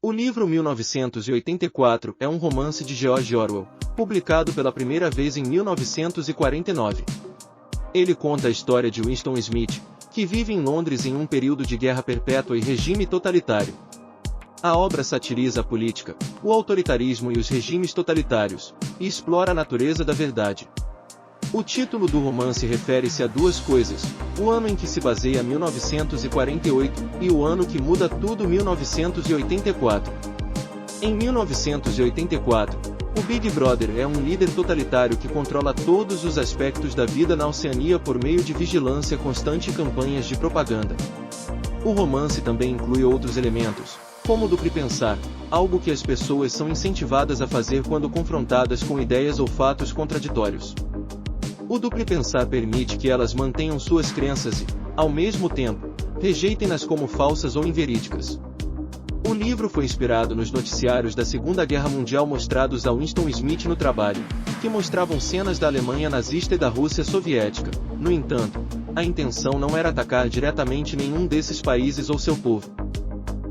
O livro 1984 é um romance de George Orwell, publicado pela primeira vez em 1949. Ele conta a história de Winston Smith, que vive em Londres em um período de guerra perpétua e regime totalitário. A obra satiriza a política, o autoritarismo e os regimes totalitários, e explora a natureza da verdade. O título do romance refere-se a duas coisas: o ano em que se baseia 1948 e o ano que muda tudo 1984. Em 1984, o Big Brother é um líder totalitário que controla todos os aspectos da vida na Oceania por meio de vigilância constante e campanhas de propaganda. O romance também inclui outros elementos, como o duplo pensar, algo que as pessoas são incentivadas a fazer quando confrontadas com ideias ou fatos contraditórios. O duplo pensar permite que elas mantenham suas crenças e, ao mesmo tempo, rejeitem-nas como falsas ou inverídicas. O livro foi inspirado nos noticiários da Segunda Guerra Mundial mostrados a Winston Smith no trabalho, que mostravam cenas da Alemanha nazista e da Rússia soviética. No entanto, a intenção não era atacar diretamente nenhum desses países ou seu povo.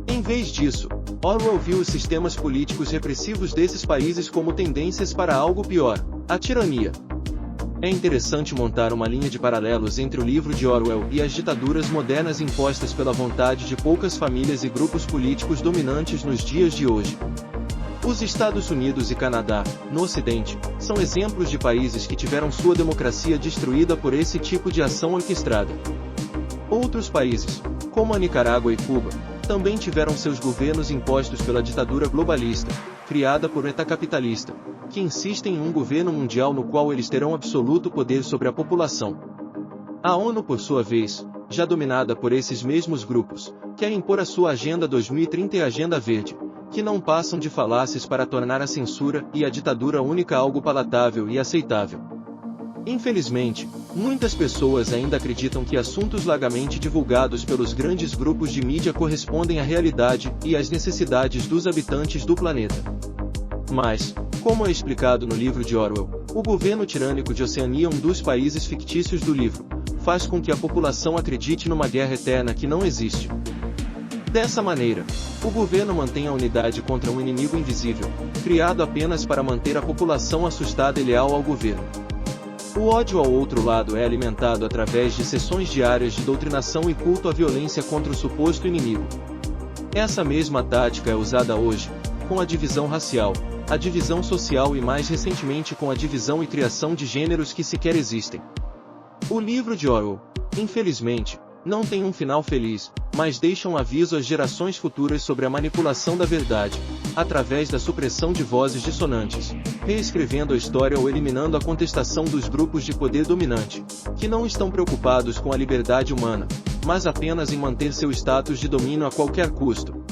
Em vez disso, Orwell viu os sistemas políticos repressivos desses países como tendências para algo pior: a tirania. É interessante montar uma linha de paralelos entre o livro de Orwell e as ditaduras modernas impostas pela vontade de poucas famílias e grupos políticos dominantes nos dias de hoje. Os Estados Unidos e Canadá, no Ocidente, são exemplos de países que tiveram sua democracia destruída por esse tipo de ação orquestrada. Outros países, como a Nicarágua e Cuba, também tiveram seus governos impostos pela ditadura globalista, criada por metacapitalista, que insistem em um governo mundial no qual eles terão absoluto poder sobre a população. A ONU, por sua vez, já dominada por esses mesmos grupos, quer impor a sua Agenda 2030 e a Agenda Verde, que não passam de falácias para tornar a censura e a ditadura única algo palatável e aceitável. Infelizmente, muitas pessoas ainda acreditam que assuntos largamente divulgados pelos grandes grupos de mídia correspondem à realidade e às necessidades dos habitantes do planeta. Mas, como é explicado no livro de Orwell, o governo tirânico de Oceania, um dos países fictícios do livro, faz com que a população acredite numa guerra eterna que não existe. Dessa maneira, o governo mantém a unidade contra um inimigo invisível, criado apenas para manter a população assustada e leal ao governo. O ódio ao outro lado é alimentado através de sessões diárias de doutrinação e culto à violência contra o suposto inimigo. Essa mesma tática é usada hoje, com a divisão racial, a divisão social e mais recentemente com a divisão e criação de gêneros que sequer existem. O livro de Orwell, infelizmente, não tem um final feliz, mas deixa um aviso às gerações futuras sobre a manipulação da verdade, através da supressão de vozes dissonantes, reescrevendo a história ou eliminando a contestação dos grupos de poder dominante, que não estão preocupados com a liberdade humana, mas apenas em manter seu status de domínio a qualquer custo.